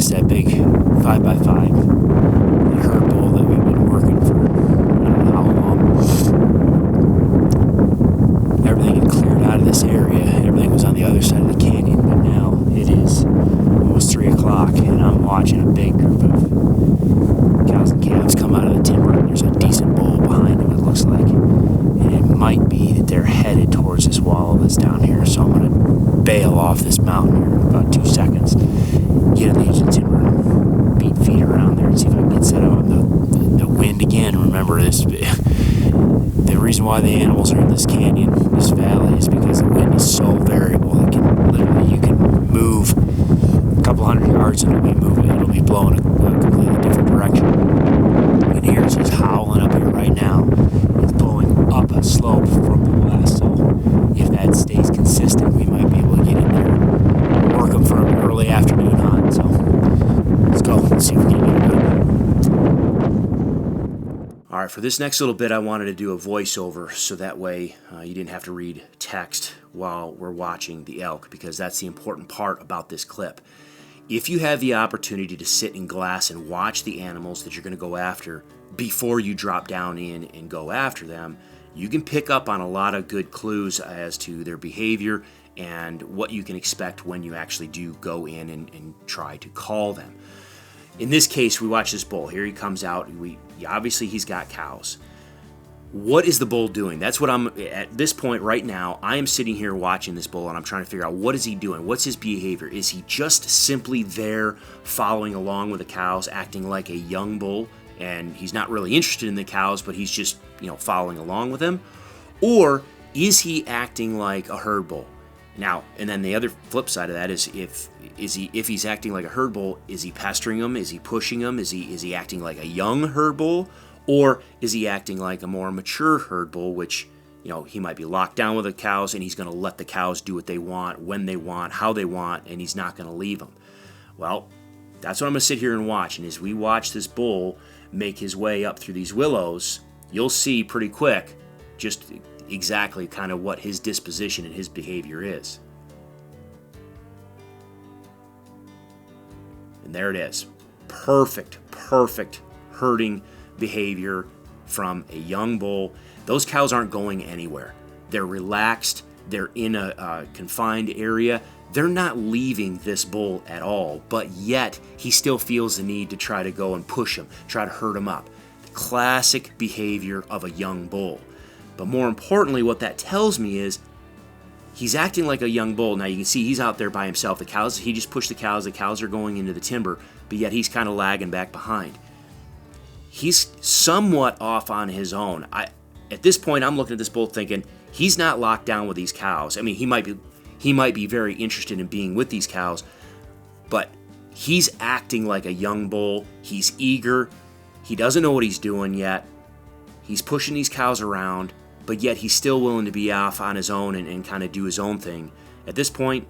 is that big 5x5 herd bull that we've been working for I don't know how long. Everything had cleared out of this area. Everything was on the other side of the canyon, but now it is almost 3 o'clock, and I'm watching a big group of cows and calves come out of the timber, and there's a decent bull behind them, it looks like. And it might be that they're headed towards this wallow that's down here, so I'm going to bail off this mountain here in about 2 seconds, get in the edge of the timber, beat feet around there, and see if I can get set up on the wind again. Remember, the reason why the animals are in this canyon, this valley, is because the wind is so variable. You can move a couple hundred yards and it'll be blowing a completely different direction. And here's just howling up here right now. It's blowing up a slope from the west, so if that stays consistent, we might be able to get in there and work them for an early afternoon hunt. So let's go. Let's see if we can get it done. All right, for this next little bit, I wanted to do a voiceover so that way you didn't have to read text while we're watching the elk, because that's the important part about this clip. If you have the opportunity to sit in glass and watch the animals that you're going to go after before you drop down in and go after them, you can pick up on a lot of good clues as to their behavior and what you can expect when you actually do go in and try to call them. In this case, we watch this bull. Here he comes out. Obviously, he's got cows. What is the bull doing? That's what I'm, at this point right now, I am sitting here watching this bull and I'm trying to figure out, what is he doing? What's his behavior? Is he just simply there following along with the cows, acting like a young bull, and he's not really interested in the cows, but he's just, following along with them? Or is he acting like a herd bull? Now, and then the other flip side of that is if he's acting like a herd bull, is he pestering them? Is he pushing them? Is he acting like a young herd bull? Or is he acting like a more mature herd bull, which, he might be locked down with the cows and he's going to let the cows do what they want, when they want, how they want, and he's not going to leave them? Well, that's what I'm going to sit here and watch. And as we watch this bull make his way up through these willows, you'll see pretty quick just exactly kind of what his disposition and his behavior is. And there it is. Perfect herding behavior from a young bull. Those cows aren't going anywhere. They're relaxed. They're in a confined area. They're not leaving this bull at all, but yet he still feels the need to try to go and push him, try to herd him up. The classic behavior of a young bull. But more importantly, what that tells me is he's acting like a young bull. Now you can see he's out there by himself. The cows, he just pushed the cows are going into the timber, but yet he's kind of lagging back behind. He's somewhat off on his own. At this point, I'm looking at this bull thinking, he's not locked down with these cows. I mean, he might be very interested in being with these cows, but he's acting like a young bull. He's eager. He doesn't know what he's doing yet. He's pushing these cows around, but yet he's still willing to be off on his own and kind of do his own thing. At this point,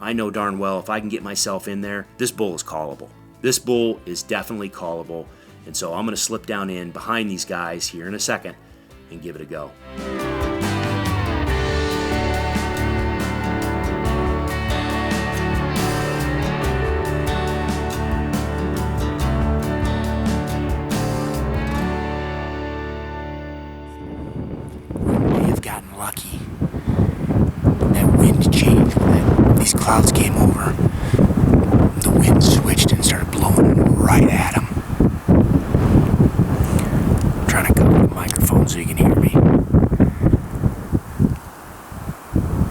I know darn well if I can get myself in there, this bull is callable. This bull is definitely callable. And so I'm going to slip down in behind these guys here in a second and give it a go. We have gotten lucky. That wind changed when these clouds came over. The wind switched and started blowing right at them. So you can hear me.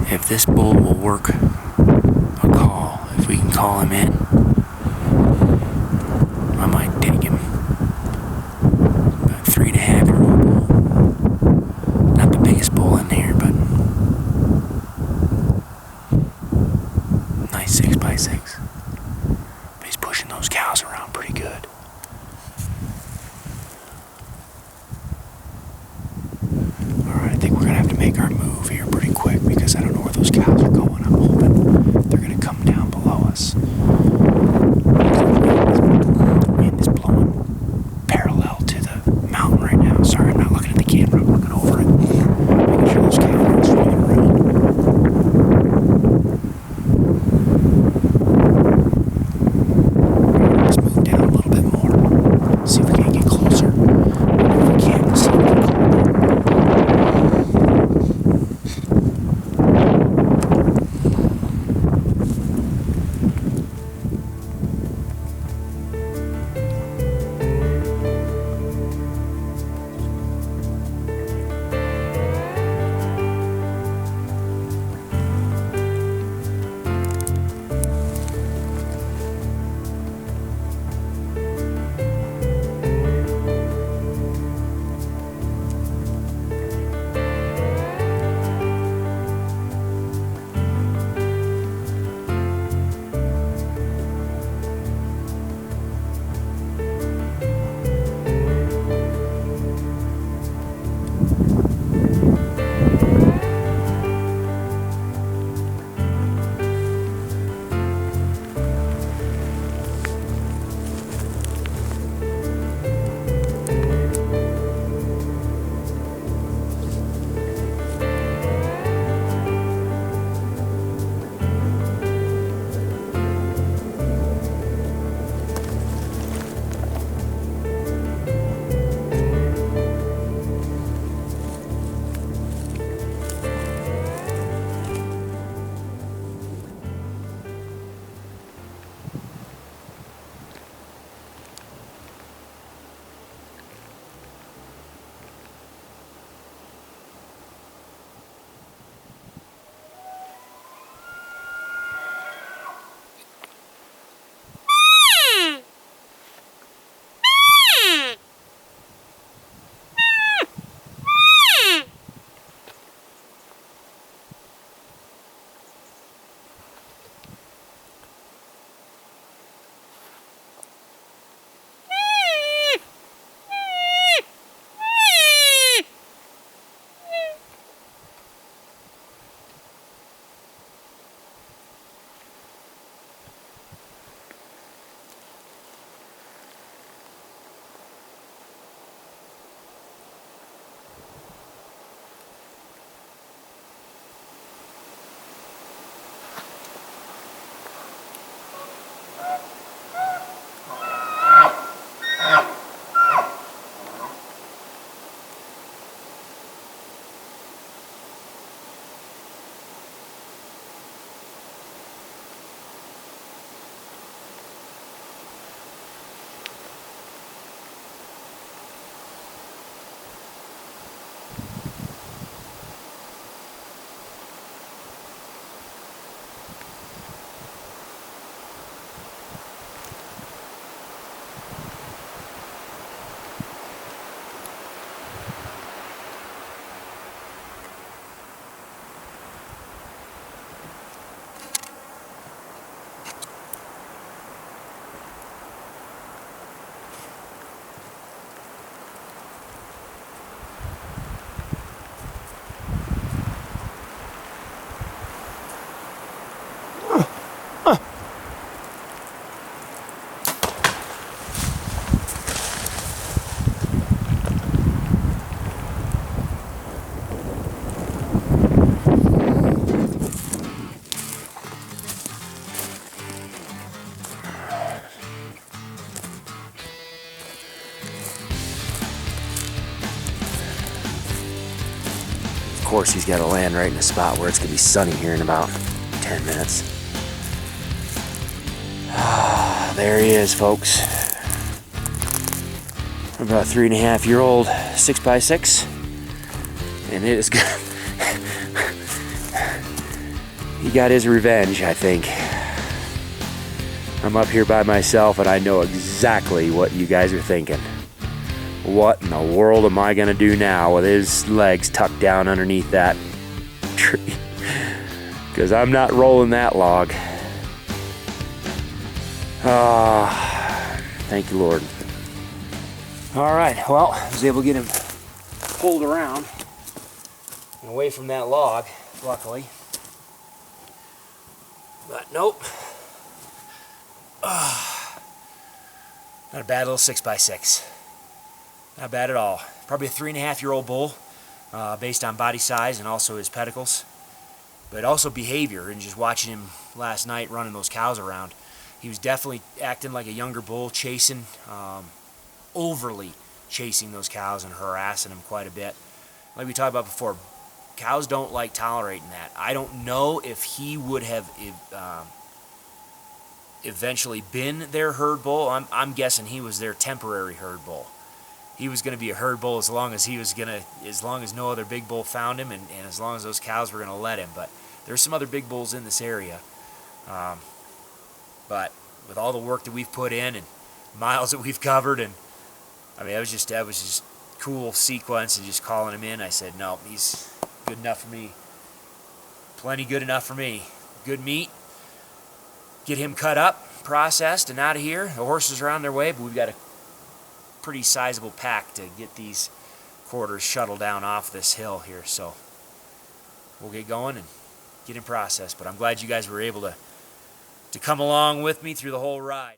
If this bull will work a call, if we can call him in, I might take him. About 3.5-year-old bull. Not the biggest bull in here, but nice 6x6. But he's pushing those cows around pretty good. I think we're going to have to make our move here pretty quick because I don't know where those cows are going. I'm hoping they're going to come down below us. The wind is blowing parallel to the mountain right now. Sorry, I'm not looking at the camera. I'm looking over it. Making sure those cows aren't swinging around. course, he's got to land right in a spot where it's going to be sunny here in about 10 minutes. There he is, folks. About 3.5-year-old 6x6, and it is good. He got his revenge, I think. I'm up here by myself, and I know exactly what you guys are thinking. What in the world am I gonna do now with his legs tucked down underneath that tree? Because I'm not rolling that log. Thank you, Lord. All right, well, I was able to get him pulled around and away from that log, luckily. But nope. Not a bad little 6x6. Not bad at all. Probably a 3.5-year-old bull, based on body size and also his pedicles. But also behavior, and just watching him last night running those cows around. He was definitely acting like a younger bull, chasing, overly chasing those cows and harassing them quite a bit. Like we talked about before, cows don't like tolerating that. I don't know if he would have eventually been their herd bull. I'm guessing he was their temporary herd bull. He was going to be a herd bull as long as no other big bull found him, and as long as those cows were going to let him. But there's some other big bulls in this area. But with all the work that we've put in and miles that we've covered, and I mean, that was just cool sequence, and just calling him in. I said, no, he's good enough for me. Plenty good enough for me. Good meat. Get him cut up, processed, and out of here. The horses are on their way, but we've got a pretty sizable pack to get these quarters shuttled down off this hill here. So we'll get going and get him processed. But I'm glad you guys were able to come along with me through the whole ride.